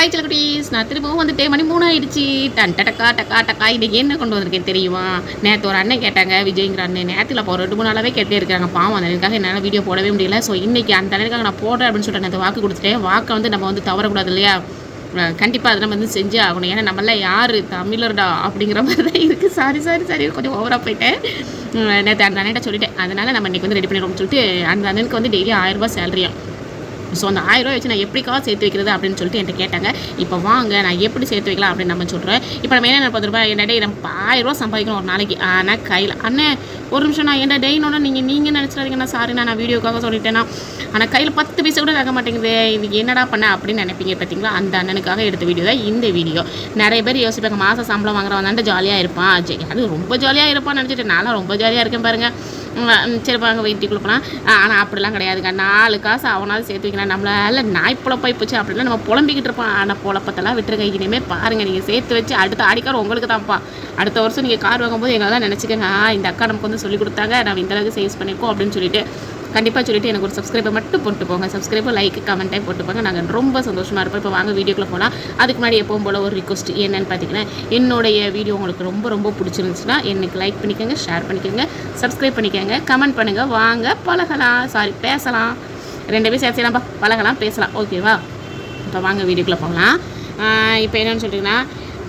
Hi செல்லக்குட்டீஸ், நான் திரும்பவும் வந்துட்டேன். மணி 3 ஆயிடுச்சு. டக்கா டக்கா டக்கா. இன்றைக்கி என்ன கொண்டு வந்திருக்கேன் தெரியுமா? நேற்று ஒரு அண்ணன் கேட்டாங்க, விஜய்ங்கிற அண்ணன். நேற்றுல இப்போ 2-3 நாளாகவே கேட்டே இருக்காங்க. பாவம் அந்த அண்ணனுக்காக என்னால் வீடியோ போடவே முடியல. ஸோ இன்றைக்கி அந்த அண்ணனுக்காக நான் போடுறேன் அப்படின்னு சொல்லிட்டு நேற்று வாக்கு கொடுத்துட்டேன். வாக்கை வந்து நம்ம வந்து தவறக்கூடாது இல்லையா? கண்டிப்பாக அதை நம்ம வந்து செஞ்சே ஆகணும். ஏன்னா நம்மளாம் யார் தமிழர்டா அப்படிங்கிற மாதிரி தான் இருக்குது. சாரி கொஞ்சம் ஓவராக போயிட்டேன். நேற்று அந்த அண்ணன்ட்ட சொல்லிட்டேன். அதனால் நம்ம இன்றைக்கி வந்து ரெடி பண்ணிடுவோம்னு சொல்லிட்டு அந்த அண்ணனுக்கு வந்து டெய்லி 1000 ரூபாய் சேலரியும். ஸோ அந்த 1000 ரூபாய் வச்சு நான் எப்படிக்கா சேர்த்து வைக்கிறது அப்படின்னு சொல்லிட்டு என்கிட்ட கேட்டாங்க. இப்போ வாங்க நான் எப்படி சேர்த்து வைக்கலாம் அப்படின்னு நம்ம சொல்கிறேன். இப்போ நம்ம என்ன 10 ரூபாய் என்னடே நம்ம 1000 ரூபா சம்பாதிக்கணும் ஒரு நாளைக்கு. ஆனால் கையில் அண்ணே ஒரு நிமிஷம் நான் என்ன டெய்னோட நீங்கள் நினச்சிடாதீங்கண்ணா, சாரி நான் வீடியோக்காக சொல்லிட்டேன்னா. ஆனால் கையில் 10 பைசா கூட ஆக மாட்டேங்குது. இதுக்கு என்னடா பண்ண அப்படின்னு நினைப்பீங்க பார்த்தீங்களா? அந்த அண்ணனுக்காக எடுத்த வீடியோ தான் இந்த வீடியோ. நிறைய பேர் யோசிப்பாங்க, மாதம் சம்பளம் வாங்குறவன் ஜாலியாக இருப்பான், அது ரொம்ப ஜாலியாக இருப்பான்னு நினச்சிட்டு நானும் ரொம்ப ஜாலியாக இருக்கேன் பாருங்கள். சரி பாருங்க வீட்டுக்குள்ள போனால். ஆனால் அப்படிலாம் கிடையாதுங்க. 4 காசு அவனாவது சேர்த்து வைக்கலாம். நம்மளால நாய் பொழப்பாய் போச்சு அப்படிலாம் நம்ம புலம்பிக்கிட்டு இருப்போம். ஆனால் பொழப்பத்தெல்லாம் விட்டுருங்க. இனிமேல் பாருங்கள், நீங்கள் சேர்த்து வச்சு அடுத்த ஆடிக்கார் உங்களுக்கு தான்ப்பா. அடுத்த வருஷம் நீங்கள் கார் வாங்கும்போது எங்களால் நினச்சிக்கங்க, இந்த அக்கா நமக்கு வந்து சொல்லிக் கொடுத்தாங்க, நம்ம இந்தளவுக்கு சேவ்ஸ் பண்ணியிருக்கோம் அப்படின்னு சொல்லிட்டு கண்டிப்பாக சொல்லிவிட்டு எனக்கு ஒரு சப்ஸ்கிரைபர் மட்டும் போட்டு போங்க. சப்ஸ்கிரைபர் லைக் கமெண்ட்டாக போட்டு போங்க. நாங்கள் ரொம்ப சந்தோஷமாக இருப்போம். இப்போ வாங்க வீடியோக்குள்ளே போகலாம். அதுக்கு முன்னாடி எப்பவும் போல் ஒரு ரிக்வஸ்ட் என்னென்னு பார்த்தீங்கன்னா, என்னுடைய வீடியோ உங்களுக்கு ரொம்ப பிடிச்சிருந்துச்சுன்னா எனக்கு லைக் பண்ணிக்கோங்க, ஷேர் பண்ணிக்கோங்க, சப்ஸ்கிரைப் பண்ணிக்கோங்க, கமெண்ட் பண்ணுங்கள். வாங்க பழகலாம், பேசலாம். 2 பேரும் சேர்த்துலாம்ப்பா, பழகலாம், பேசலாம். ஓகேவா? இப்போ வாங்க வீடியோக்குள்ளே போகலாம். இப்போ என்னென்னு சொல்லிட்டிங்கன்னா,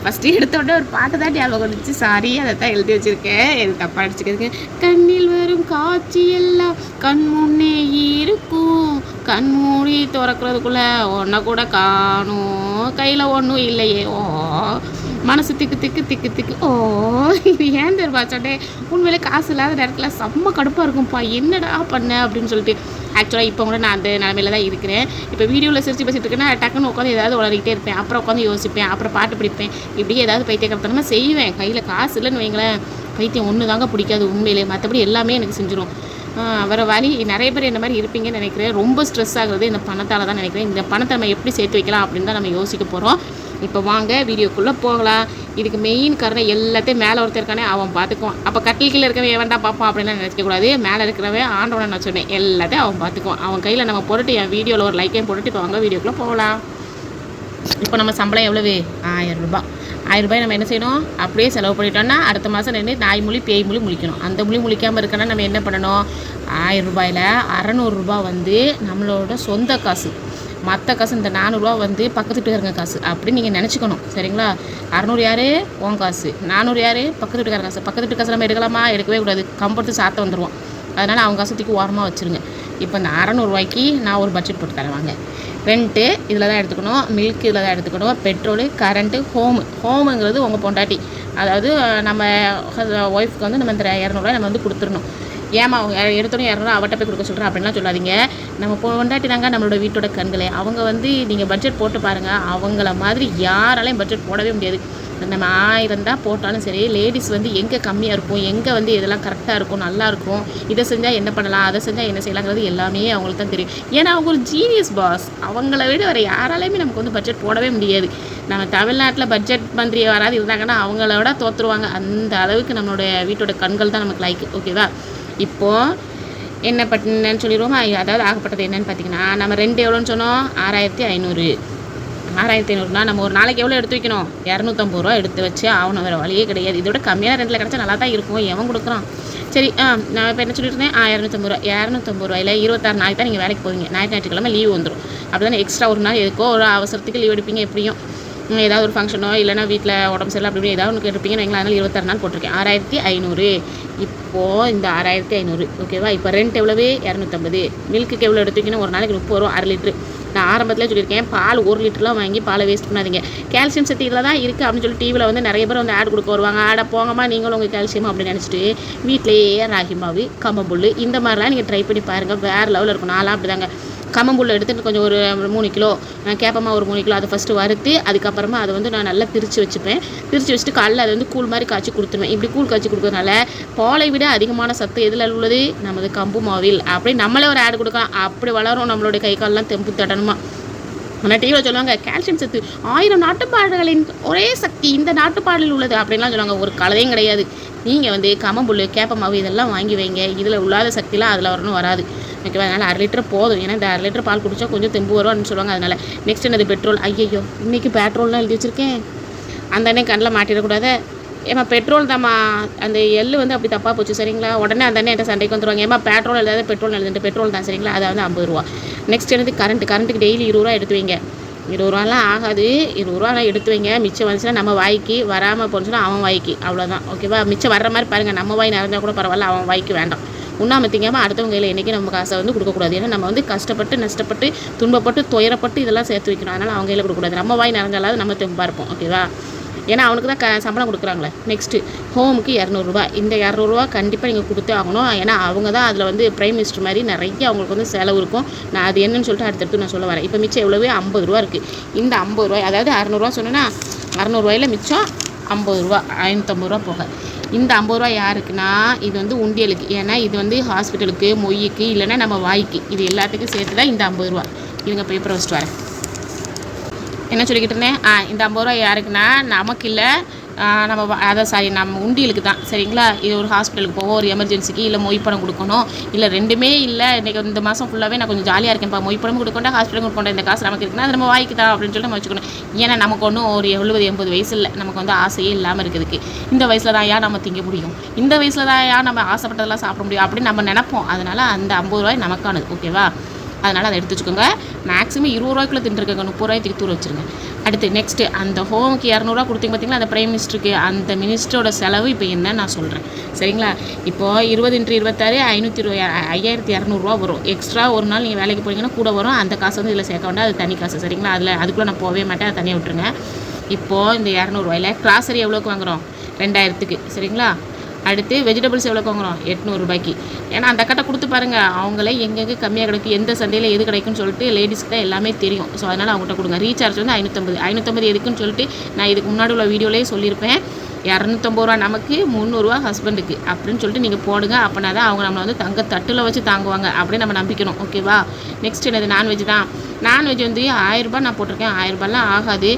ஃபஸ்ட்டு எடுத்த உடனே ஒரு பாட்டு தான் ஞாபகம் வந்துச்சு. சாரி, அதை தான் எழுதி வச்சுருக்கேன், எது தப்பாக அடிச்சுக்கிறதுக்கு. கண்ணில் வரும் காட்சி எல்லாம் கண் முன்னே இருக்கும், கண் மூடி திறக்கிறதுக்குள்ளே ஒன்றை கூட காணும், கையில் ஒன்றும் இல்லையே ஓ, மனசு திக்கு ஓ. இது ஏன் தெரியுமா சொன்னேன்? உண்மையிலே காசு இல்லாத நேரத்தில் செம்ம கடுப்பாக இருக்கும்ப்பா, என்னடா பண்ண அப்படின்னு சொல்லிட்டு. ஆக்சுவலாக இப்போ கூட நான் அந்த நிலமையில தான் இருக்கிறேன். இப்போ வீடியோவில் சிரிச்சு பேசிட்டு இருக்கேன்னா டக்குன்னு உட்காந்து ஏதாவது உளறிக்கிட்டே இருப்பேன். அப்புறம் உட்காந்து யோசிப்பேன், அப்புறம் பாட்டு பிடிப்பேன். இப்படியே ஏதாவது பைத்தியக்காரத்தனமா செய்வேன். கையில் காசு இல்லைன்னு வைங்களேன், பைத்தியம் ஒன்று தாங்க பிடிக்காது உண்மையிலே. மற்றபடி எல்லாமே எனக்கு செஞ்சிடும். வேறு வழி. நிறைய பேர் இந்த மாதிரி இருப்பீங்கன்னு நினைக்கிறேன். ரொம்ப ஸ்ட்ரெஸ் ஆகுறது இந்த பணத்தால் தான் நினைக்கிறேன். இந்த பணத்தை நம்ம எப்படி சேர்த்து வைக்கலாம் அப்படின்னு தான் நம்ம யோசிக்க போகிறோம். இப்போ வாங்க வீடியோக்குள்ளே போகலாம். இதுக்கு மெயின் காரணம் எல்லாத்தையும் மேலே ஒருத்தர் இருக்கானே அவன் பார்த்துக்குவான். அப்போ கட்டில் கீழே இருக்கவன் எவன்டா பார்ப்பான் அப்படின்லாம் நினைக்கக்கூடாது. மேலே இருக்கிறவன் ஆண்டவனை நான் சொன்னேன், எல்லாத்தையும் அவன் பார்த்துக்குவான். அவன் கையில் நம்ம போட்டுட்டு என் வீடியோவில் ஒரு லைக்கையும் போட்டுட்டு இப்போ வாங்க வீடியோக்குள்ளே போகலாம். இப்போ நம்ம சம்பளம் எவ்வளவு? 1000 ரூபாய். 1000 ரூபாய் நம்ம என்ன செய்யணும்? அப்படியே செலவு பண்ணிட்டோம்னா அடுத்த மாதம் நின்று நாய் மொழி பேய் மொழி முழிக்கணும். அந்த மொழி முழிக்காமல் இருக்கணும்னா நம்ம என்ன பண்ணணும்? 1000 ரூபாயில் 600 ரூபா வந்து நம்மளோட சொந்த காசு. மற்ற காசு இந்த 400 ரூபா வந்து பக்கத்து வீட்டுக்காரங்க காசு அப்படின்னு நீங்கள் நினச்சிக்கணும். சரிங்களா? 600 யார்? உன் காசு. 400 யார்? பக்கத்து வீட்டுக்கார காசு. பக்கத்து வீட்டு காசு நம்ம எடுக்கலாமா? எடுக்கவே கூடாது. கம்பெடுத்து சாத்த வந்துடுவோம். அதனால் அவங்க காசு தூக்கி ஓரமாக வச்சுருங்க. இப்போ இந்த 600 ரூபாய்க்கு நான் ஒரு பட்ஜெட் போட்டு தரேன் வாங்க. ரெண்ட்டு இதில் தான் எடுத்துக்கணும், மில்க் இதில் தான் எடுத்துக்கணும், பெட்ரோலு, கரண்ட்டு, ஹோமுங்கிறது உங்கள் பொண்டாட்டி. அதாவது நம்ம ஒய்ஃப்க்கு வந்து நம்ம இந்த 200 ரூபாய் நம்ம வந்து கொடுத்துடணும். ஏமா எடுத்தோன்னே 200 அவட்ட போய் கொடுக்க சொல்கிறேன் அப்படின்லாம் சொல்லாதீங்க. நம்ம பொண்டாட்டி தாங்க நம்மளோட வீட்டோட கண்களே. அவங்க வந்து நீங்கள் பட்ஜெட் போட்டு பாருங்கள், அவங்கள மாதிரி யாராலையும் பட்ஜெட் போடவே முடியாது. நம்ம 1000 தான் போட்டாலும் சரி, லேடிஸ் வந்து எங்கே கம்மியாக இருக்கும், எங்கே வந்து இதெல்லாம் கரெக்டாக இருக்கும், நல்லாயிருக்கும், இதை செஞ்சால் என்ன பண்ணலாம், அதை செஞ்சால் என்ன செய்யலாங்கிறது எல்லாமே அவங்களுக்கு தான் தெரியும். ஏன்னா அவங்க ஒரு ஜீனியஸ் பாஸ். அவங்கள விட வேறு யாராலையுமே நமக்கு வந்து பட்ஜெட் போடவே முடியாது. நம்ம தமிழ்நாட்டில் பட்ஜெட் மந்திரி யாராவது இருந்தாங்கன்னா அவங்களோட தோற்றுருவாங்க. அந்த அளவுக்கு நம்மளோட வீட்டோட கண்கள் தான் நமக்கு லைக். ஓகேவா? இப்போது என்ன என்னன்னு சொல்லிடுவோமா? அதாவது ஆகப்பட்டது என்னென்னு பார்த்தீங்கன்னா, நம்ம ரெண்டு எவ்வளோன்னு சொன்னோம்? 6500. 6500னா நம்ம ஒரு நாளைக்கு எவ்வளோ எடுத்து வைக்கணும்? 250 ரூபா எடுத்து வச்சு ஆகணும். வேறு வழியே கிடையாது. இதோட கம்மியான ரெண்டில் கிடச்சா நல்லா தான் இருக்கும். எவன் கொடுக்குறான்? சரி, நான் இப்போ என்ன சொல்லியிருந்தேன்? 250 ரூபா. 250 ரூபாயில் 26 நாளைக்கு தான் நீங்கள் வேலைக்கு போவீங்க. ஞாயிற்றுக்கிழமை லீவ் வந்துடும். அப்படி தானே எக்ஸ்ட்ரா ஒரு நாள் எதுக்கோ ஒரு அவசரத்துக்கு லீவ் எடுப்பீங்க. எப்படியும் ஏதாவது ஒரு ஃபங்க்ஷனோ இல்லைனா வீட்டில் உடம்பு சரியில்லை அப்படி ஏதாவது ஒன்று எடுப்பீங்கன்னு வைங்களா. அதனால் 26 நாள் போட்டிருக்கேன். 6500. இப்போது இந்த 6500 ஓகேவா? இப்போ ரெண்ட் எவ்வளவு? 250. மில்க்குக்கு எவ்வளோ எடுத்துக்கிங்கன்னா ஒரு நாளைக்கு 30 ரூபா, 1/2 லிட்ரு. நான் ஆரம்பத்தில் சொல்லியிருக்கேன், பால் 1 லிட்டர்லாம் வாங்கி பாலை வேஸ்ட் பண்ணாதீங்க. கால்சியம் சத்து இதில் தான் இருக்குது அப்படின்னு சொல்லி டிவியில் வந்து நிறைய பேர் வந்து ஆட் கொடுக்க வருவாங்க. ஆடை போங்கம்மா நீங்களும் உங்கள் கால்சியம் அப்படின்னு நினச்சிட்டு வீட்டிலேயே ராகி மாவு, கம்மம்புல் இந்த மாதிரிலாம் நீங்கள் ட்ரை பண்ணி பாருங்கள். வேறு லெவலில் இருக்கும். நான்லாம் அப்படி தாங்க. கம்மம்புல் எடுத்துகிட்டு கொஞ்சம் ஒரு 3 கிலோ, கேப்பமாக ஒரு 3 கிலோ அதை ஃபஸ்ட்டு வறுத்து அதுக்கப்புறமா அதை வந்து நான் நல்லா திரித்து வச்சுப்பேன். திரித்து வச்சுட்டு காலைல அதை வந்து கூழ் மாதிரி காய்ச்சி கொடுத்துருவேன். இப்படி கூழ் காய்ச்சி கொடுக்கறதுனால பாலை விட அதிகமான சத்து எதில் உள்ளது? நமது கம்பு மாவில். அப்படி நம்மளே ஒரு ஆடு கொடுக்கலாம். அப்படி வளரும் நம்மளுடைய கை காலெலாம் தெம்பு தடணுமா. ஆனால் டிவியில் சொல்லுவாங்க, கால்சியம் சத்து 1000 நாட்டுப்பாடுகளின் ஒரே சக்தி இந்த நாட்டுப்பாடலில் உள்ளது அப்படின்லாம் சொல்லுவாங்க. ஒரு கலவையும் கிடையாது. நீங்கள் வந்து கம்மம்புல், கேப்பமாவு இதெல்லாம் வாங்கி வைங்க. இதில் உள்ளாத சக்திலாம் அதில் வரணும் வராது. ஓகேவா. அதனால் 1/2 லிட்டர் போதும். ஏன்னா இந்த 1/2 லிட்டர் பால் குடித்தா கொஞ்சம் தெம்பு வரும்னு சொல்லுவாங்க. அதனால் நெக்ஸ்ட் என்னது பெட்ரோல். ஐயோ இன்றைக்கி பெட்ரோல்லாம் எழுதி வச்சுருக்கேன். அந்த அண்ணன் கண்ணில் மாட்டிடக்கூடாது. ஏமா பெட்ரோல் தாம்மா, அந்த எள்ளு வந்து அப்படி தப்பாக போச்சு சரிங்களா. உடனே அந்த அண்ணன் என்கிட்ட சண்டைக்கு வந்துடுவாங்க. ஏமா பெட்ரோல் எழுதாது பெட்ரோல் எழுதுட்டு பெட்ரோல் தான் சரிங்களா. அதாவது 50 ரூபா. நெக்ஸ்ட் என்னது கரண்ட்டுக்கு டெய்லி 20 ரூபா எடுத்து வைங்க. 20 ரூபாலாம் ஆகாது. 20 ரூபாலாம் எடுத்து வைங்க. மிச்சம் வந்துச்சுன்னா நம்ம வாய்க்கு, வராமல் போச்சுன்னா அவன் வாய்க்கு, அவ்வளோதான் ஓகேவா. மிச்சம் வர்ற மாதிரி பாருங்கள். நம்ம வாய் நிறைஞ்சா கூட பரவாயில்ல, அவன் வாய்க்கு வேண்டாம். உண்ணாம திங்காமல் அடுத்தவங்க கையில் என்றைக்கும் நம்ம காசை வந்து கொடுக்கக்கூடாது. ஏன்னா நம்ம வந்து கஷ்டப்பட்டு நஷ்டப்பட்டு துன்பப்பட்டு துயரப்பட்டு இதெல்லாம் சேர்த்து வைக்கணும். அதனால் அவங்க கையில் கொடுக்கக்கூடாது. நம்ம வாய் நிறைஞ்சாலாவது நம்ம தெம்பாக இருப்போம் ஓகேவா. ஏன்னா அவனுக்கு தான் சம்பளம் கொடுக்குறாங்களே. நெக்ஸ்ட்டு ஹோமுக்கு 200 ரூபா. இந்த 200 ரூபா கண்டிப்பாக நீங்கள் கொடுத்தே ஆகணும். ஏன்னா அவங்க தான் அதில் வந்து பிரைம் மினிஸ்டர் மாதிரி நிறைய அவங்களுக்கு வந்து செலவு இருக்கும். நான் அது என்னன்னு சொல்லிட்டு அடுத்தடுத்து நான் சொல்ல வரேன். இப்போ மிச்சம் எவ்வளவு 50 ரூபா இருக்குது. இந்த 50 ரூபாய், அதாவது 600 ரூபா சொன்னேன்னா 600 ரூபாயில் மிச்சம் 50 ரூபா, 550 ரூபா போக. இந்த 50 ரூபா யாருக்குன்னா இது வந்து உண்டியலுக்கு. ஏன்னா இது வந்து ஹாஸ்பிட்டலுக்கு, மொய்க்கு, இல்லைன்னா நம்ம வாய்க்கு, இது எல்லாத்துக்கும் சேர்த்து தான் இந்த 50 ரூபா. இவங்க பேப்பரை வச்சுட்டு வரேன். என்ன சொல்லிக்கிட்டு இருந்தேன். இந்த 50 ரூபா யாருக்குன்னா நமக்கு இல்லை, நம்ம உண்டியலுக்கு தான் சரிங்களா. இது ஒரு ஹாஸ்பிட்டலுக்கு போவோம், ஒரு எமர்ஜென்சிக்கு, இல்லை மொய்ப்பணம் கொடுக்கணும், இல்லை ரெண்டுமே இல்லை இன்றைக்கி இந்த மாதம் ஃபுல்லாகவே நான் கொஞ்சம் ஜாலியாக இருக்கேன்ப்பா, மொய்ப்பணம் கொடுக்கணும் ஹாஸ்பிட்டலுக்கு கொடுக்கணும், இந்த காசு நமக்கு இருக்குன்னா அது நம்ம வாய்க்கு தான் அப்படின்னு சொல்லிட்டு நம்ம வச்சுக்கணும். ஏன்னா நமக்கு ஒன்றும் ஒரு 70-80 வயசு இல்லை, நமக்கு வந்து ஆசையே இல்லாமல் இருக்குதுக்கு. இந்த வயசில் தான் ஏன் நம்ம திங்க முடியும், இந்த வயசில் தான் ஏன் நம்ம ஆசைப்பட்டதெல்லாம் சாப்பிட முடியும் அப்படின்னு நம்ம நினைப்போம். அதனால் அந்த 50 ரூபாய் நமக்கானது ஓகேவா. அதனால் அதை எடுத்து வச்சுக்கோங்க. மேக்ஸிமம் 20 ரூபாய்க்குள்ளே தின்றுருக்கங்க, 30 ரூபாய் தூக்கி தூர வச்சுருங்க. அடுத்து நெக்ஸ்ட்டு அந்த ஹோமுக்கு 200 ரூபா கொடுத்தீங்க பார்த்தீங்களா, அந்த பிரைம் மினிஸ்டருக்கு, அந்த மினிஸ்டரோட செலவு இப்போ என்ன நான் சொல்கிறேன் சரிங்களா. இப்போது 20 × 26 5200 ரூபா வரும். எக்ஸ்ட்ரா ஒரு நாள் நீங்கள் வேலைக்கு போனீங்கன்னா கூட வரும். அந்த காசு வந்து இதில் சேர்க்க வேண்டாம், அது தனி காசு சரிங்களா. அதுக்குள்ளே நான் போகவே மாட்டேன், அதை தனியாக விட்டுருங்க. இப்போது இந்த 200 ரூபாயில் கிராசரி எவ்வளோக்கு வாங்குகிறோம், 2000க்கு சரிங்களா. அடுத்து வெஜிடபிள்ஸ் எவ்வளோக்கு வாங்குகிறோம், 800 ரூபாய்க்கு. ஏன்னா அந்த கட்டை கொடுத்து பாருங்கள், அவங்களே எங்கெங்கே கம்மியாக கிடைக்கும், எந்த சந்தையில் எது கிடைக்குன்னு சொல்லிட்டு லேடிஸ்க்கு தான் எல்லாமே தெரியும். ஸோ அதனால் அவங்ககிட்ட கொடுங்க. ரீசார்ஜ் வந்து 550 எதுக்குன்னு சொல்லிட்டு நான் இதுக்கு முன்னாடி உள்ள வீடியோலேயே சொல்லியிருப்பேன். 250 ரூபா நமக்கு, 300 ரூபா ஹஸ்பண்டுக்கு அப்படின்னு சொல்லிட்டு நீங்கள் போடுங்க. அப்படின்னா தான் அவங்க நம்மளை வந்து தங்க தட்டில் வச்சு தாங்குவாங்க அப்படின்னு நம்ம நம்பிக்கணும் ஓகேவா. நெக்ஸ்ட் என்னது நான்வெஜ் தான். நான்வெஜ் வந்து 1000 ரூபாய் நான் போட்டிருக்கேன். 1000 ரூபாய்லாம் ஆகாது.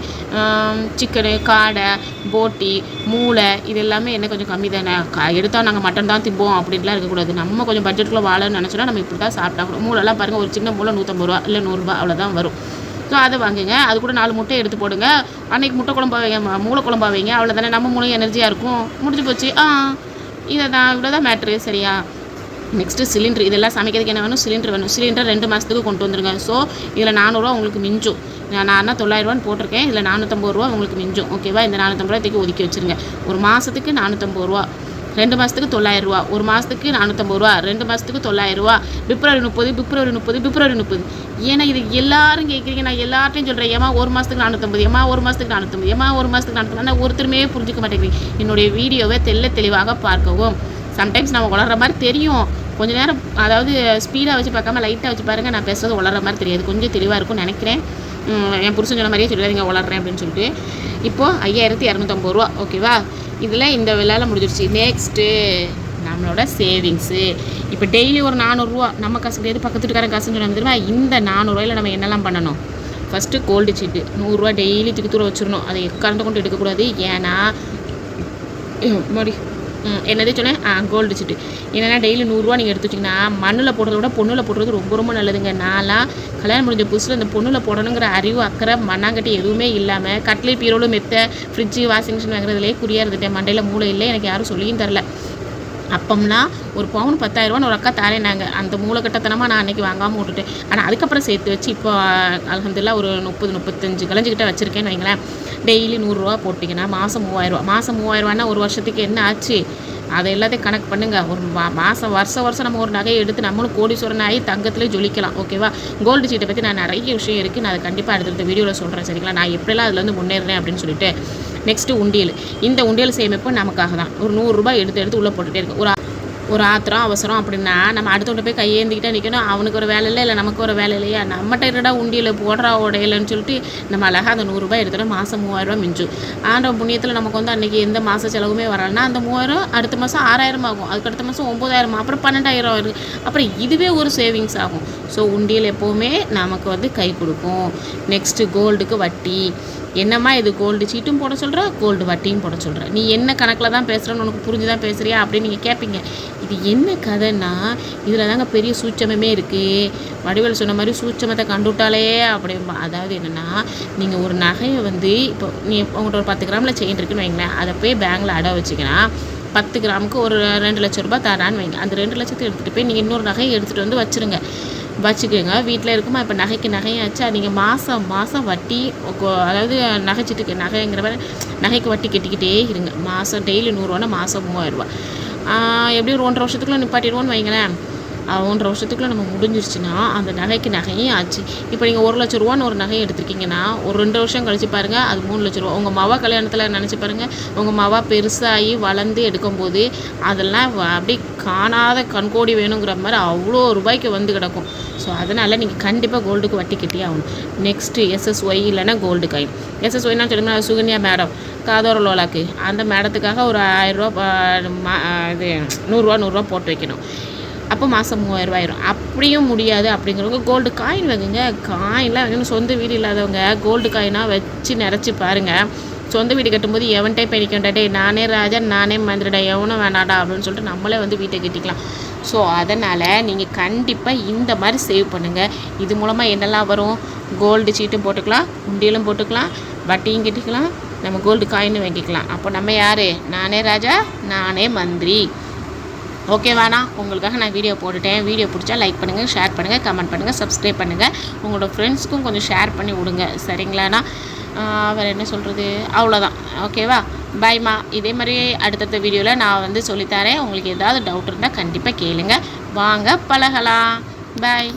சிக்கனு, காடை, போட்டி, மூளை இது எல்லாமே என்ன கொஞ்சம் கம்மி தானே. எடுத்தால் நாங்கள் மட்டன் தான் திம்போம் அப்படின்லாம் இருக்கக்கூடாது. நம்ம கொஞ்சம் பட்ஜெட்டுக்குள்ளே வாழன்னு நினச்சோன்னா நம்ம இப்படி தான் சாப்பிட்டாக்கணும். மூளைலாம் பாருங்கள், ஒரு சின்ன மூளை 150 ரூபா இல்லை 100 ரூபா அவ்வளோதான் வரும். ஸோ அதை வாங்குங்க. அது கூட 4 முட்டை எடுத்து போடுங்க. அன்றைக்கி முட்டை குழம்பா வைங்க, மூளை குழம்பா வைங்க, அவ்வளோதானே. நம்ம மூளை எனர்ஜியாக இருக்கும், முடிஞ்சு போச்சு. இதை தான் இவ்வளோ தான் மேட்ரு சரியா. Next cylinder. இதெல்லாம் சமைக்கிறதுக்கு என்ன வேணும், சிலிண்டர் வேணும். சிலிண்டர் 2 மாதத்துக்கு கொண்டு வந்துருங்க. ஸோ இதில் 400 ரூபா உங்களுக்கு மிஞ்சும். நான் 900 ரூபான்னு போட்டிருக்கேன், இதில் 450 ரூபா உங்களுக்கு மிஞ்சும் ஓகேவா. இந்த 450 ரூபாய்க்கு ஒதுக்கி வச்சுருங்க. ஒரு மாதத்துக்கு 450 ரூபா, 2 மாதத்துக்கு 900 ரூபா, ஒரு மாதத்துக்கு 450 ரூபா, 2 மாதத்துக்கு 900 ரூபா. பிப்ரவரி 30. ஏன்னா இது எல்லாரும் கேட்குறீங்க, நான் எல்லார்ட்டையும் சொல்கிறேன். ஏமா ஒரு மாதத்துக்கு 450, ஏமா ஒரு மாதத்துக்கு 450, ஏமா ஒரு மாதத்துக்கு 450. ஆனால் ஒருத்தருமே புரிஞ்சிக்க மாட்டேங்கிறீங்க. என்னுடைய வீடியோவை தெளிவாக பார்க்கவும். சம்டைம்ஸ் நம்ம வளர்கிற மாதிரி தெரியும், கொஞ்சம் நேரம் அதாவது ஸ்பீடாக வச்சு பார்க்காம லைட்டாக வச்சு பாருங்கள். நான் பேசுறது வளர்கிற மாதிரி தெரியாது, கொஞ்சம் தெளிவாக இருக்கும்னு நினைக்கிறேன். என் புருஷன் சொன்ன மாதிரியே சொல்லிடாதீங்க வளர்றேன் அப்படின்னு சொல்லிட்டு. இப்போது 5250 ரூபா ஓகேவா. இதில் இந்த வேலை முடிஞ்சிருச்சு. நெக்ஸ்ட்டு நம்மளோட சேவிங்ஸு. இப்போ டெய்லி ஒரு 400 ரூபா நம்ம காசு கிடையாது, பக்கத்து வீட்டுக்காரன் காசுன்னு சொன்னால் தெரியுமா. இந்த 400 ரூபாயில் நம்ம என்னெல்லாம் பண்ணணும். ஃபஸ்ட்டு கோல்டு சீட்டு 100 ரூபா டெய்லி தூக்கி தூர வச்சிடணும். அதை எக்காரண்ட கொண்டு எடுக்கக்கூடாது. ஏன்னா என்னது சொன்னேன், கோல்டு சீட்டு. என்னென்னா டெய்லி 100 ரூபா நீங்கள் எடுத்து வச்சிங்கன்னா மண்ணில் போடுறத விட பொண்ணில் போடுறது ரொம்ப நல்லதுங்க. நான்லாம் கல்யாணம் முடிஞ்ச புதுசில் இந்த பொண்ணில் போடணுங்கிற அறிவு, அக்கறை, மண்ணாங்கட்டி எதுவுமே இல்லாமல் கட்லி, பீரோலு, மெத்தை, ஃப்ரிட்ஜு, வாஷிங் மிஷின் வாங்குறதுலேயே குறியாக இருந்துட்டேன். மண்டையில் மூளை இல்லை, எனக்கு யாரும் சொல்லியும் தரல. அப்போம்னா ஒரு பவுன் 10,000 ரூபான்னு ஒரு அக்கா தாரேனாங்க. அந்த மூளைக்கட்டத்தனமாக நான் அன்றைக்கி வாங்காமல் விட்டுட்டேன். ஆனால் அதுக்கப்புறம் சேர்த்து வச்சு இப்போ அல்ஹம்துலில்லாஹ் ஒரு 30-35 கலைஞ்சிக்கிட்ட வச்சுருக்கேன்னு வைங்களேன். டெய்லி 100 ரூபா போட்டிங்கன்னா மாதம் 3000 ரூபா. மாதம் 3000 ரூபான்னா ஒரு வருஷத்துக்கு என்ன ஆச்சு, அதை எல்லாத்தையும் கணக்கு பண்ணுங்கள். ஒரு மாதம் வருஷம் நம்ம ஒரு நகையை எடுத்து நம்மளும் கோடீஸ்வரன் ஆகி தங்கத்துலேயே ஜொலிக்கலாம் ஓகேவா. கோல்டு சீட்டை பற்றி நான் நிறைய விஷயம் இருக்குது, நான் அதை கண்டிப்பாக அடுத்த வீடியோவில் சொல்கிறேன் சரிங்களா. நான் எப்படிலாம் அதில் வந்து முன்னேறேன் அப்படின்னு சொல்லிட்டு. நெக்ஸ்ட்டு உண்டியல். இந்த உண்டியல் சேமிப்பு நமக்காக தான். ஒரு 100 ரூபாய் எடுத்து உள்ளே போட்டுகிட்டே இருக்கு. ஒரு ஆத்திரம் அவசரம் அப்படின்னா நம்ம அடுத்தவங்க போய் கையேந்திக்கிட்டே நிற்கணும். அவனுக்கு ஒரு வேலை இல்லை நமக்கு ஒரு வேலை இல்லையா, நம்மகிட்ட இருடா உண்டியில் போடுறா உடையலைன்னு சொல்லிட்டு நம்ம அழகாக அந்த 100 ரூபாய் எடுத்துகிட்டோம். மாதம் 3000 ரூபா மிஞ்சும். ஆண்ட புண்ணியத்தில் நமக்கு வந்து அன்றைக்கி எந்த மாத செலவுமே வரலைன்னா அந்த 3000 அடுத்த மாதம் 6000 ஆகும், அதுக்கு அடுத்த மாதம் 9000, அப்புறம் 12000 வருது. அப்புறம் இதுவே ஒரு சேவிங்ஸ் ஆகும். ஸோ உண்டியல் எப்போவுமே நமக்கு வந்து கை கொடுக்கும். நெக்ஸ்ட்டு கோல்டுக்கு வட்டி. என்னம்மா இது கோல்டு சீட்டும் போட சொல்கிற, கோல்டு வட்டியும் போட சொல்கிற, நீ என்ன கணக்கில் தான் பேசுகிறேன்னு உனக்கு புரிஞ்சு தான் பேசுகிறியா அப்படின்னு நீங்கள் கேட்பீங்க. இது என்ன கதைன்னா இதில் தாங்க பெரிய சூட்சமே இருக்குது. வடிவேல் சொன்ன மாதிரி சூட்சமத்தை கண்டுவிட்டாலே அப்படி. அதாவது என்னென்னா, நீங்கள் ஒரு நகையை வந்து இப்போ நீ உங்கள்கிட்ட ஒரு 10 கிராமில் செயின் இருக்குன்னு வைங்களேன், அதை போய் பேங்கில் அடை வச்சிங்கன்னா 10 கிராமுக்கு ஒரு 2 லட்ச ரூபா தரான்னு வைங்க. அந்த 2 லட்சத்தை எடுத்துகிட்டு போய் நீங்கள் இன்னொரு நகையை எடுத்துகிட்டு வந்து வச்சுக்கோங்க. வீட்டில் இருக்குமா இப்போ நகைக்கு நகையாச்சா, நீங்கள் மாதம் வட்டி, அதாவது நகைச்சீட்டுக்கு நகைங்கிற மாதிரி நகைக்கு வட்டி கட்டிக்கிட்டே இருங்க. மாதம் டெய்லி 100 ரூபானா மாதம் 3000 ரூபா. எப்படி ஒரு 1.5 வருஷத்துக்குள்ளே நிப்பாட்டிடுவோன்னு வைங்களேன். 1.5 வருஷத்துக்குள்ளே நம்ம முடிஞ்சிருச்சுன்னா அந்த நகைக்கு நகையும் ஆச்சு. இப்போ நீங்கள் 1 லட்ச ரூபான்னு ஒரு நகையை எடுத்துருக்கீங்கன்னா ஒரு 2 வருஷம் கழிச்சு பாருங்கள் அது 3 லட்ச ரூபா. உங்கள் மவா கல்யாணத்தில் நினச்சி பாருங்கள், உங்கள் மவா பெருசாகி வளர்ந்து எடுக்கும்போது அதெல்லாம் அப்படி காணாத கண்கோடி வேணுங்கிற மாதிரி அவ்வளோ ரூபாய்க்கு வந்து கிடக்கும். ஸோ அதனால் நீங்கள் கண்டிப்பாக கோல்டுக்கு வட்டி கட்டியே ஆகணும். நெக்ஸ்ட்டு SSY இல்லைன்னா கோல்டு காயின். SSYனா சொல்லுங்க, சுகன்யா மேடம் காதோர லோலாக்கு, அந்த மேடத்துக்காக ஒரு 1000 ரூபா இது 100 ரூபா போட்டு வைக்கணும். அப்போ மாதம் 3000 ரூபா ஆயிரும். அப்படியும் முடியாது அப்படிங்கிறவங்க கோல்டு காயின் வைங்க. காயின்லாம் வைக்கணும். சொந்த வீடு இல்லாதவங்க கோல்டு காயினாக வச்சு நிறச்சி பாருங்கள். சொந்த வீடு கட்டும்போது எவன்ட்டே போய் நிற்கண்டே, நானே ராஜா நானே மந்திரடா, எவனும் வேணாடா அப்படின்னு சொல்லிட்டு நம்மளே வந்து வீட்டை கட்டிக்கலாம். ஸோ அதனால் நீங்கள் கண்டிப்பாக இந்த மாதிரி சேவ் பண்ணுங்கள். இது மூலமாக என்னெல்லாம் வரும், கோல்டு சீட்டும் போட்டுக்கலாம், உண்டியலும் போட்டுக்கலாம், வட்டியும் கட்டிக்கலாம், நம்ம கோல்டு காயின்னு வாங்கிக்கலாம். அப்போ நம்ம யார், நானே ராஜா நானே மந்திரி. ஓகேவாண்ணா, உங்களுக்காக நான் வீடியோ போட்டுட்டேன். வீடியோ பிடிச்சா லைக் பண்ணுங்கள், ஷேர் பண்ணுங்கள், கமெண்ட் பண்ணுங்கள், சப்ஸ்கிரைப் பண்ணுங்கள். உங்களோட ஃப்ரெண்ட்ஸ்க்கும் கொஞ்சம் ஷேர் பண்ணி விடுங்க. சரிங்களாண்ணா? வேறு என்ன சொல்கிறது, அவ்வளோதான். ஓகேவா? பாய்மா. இதே மாதிரி அடுத்தடுத்த வீடியோவில் நான் வந்து சொல்லித்தரேன். உங்களுக்கு ஏதாவது டவுட் இருந்தால் கண்டிப்பாக கேளுங்க. வாங்க பழகலாம். பாய்.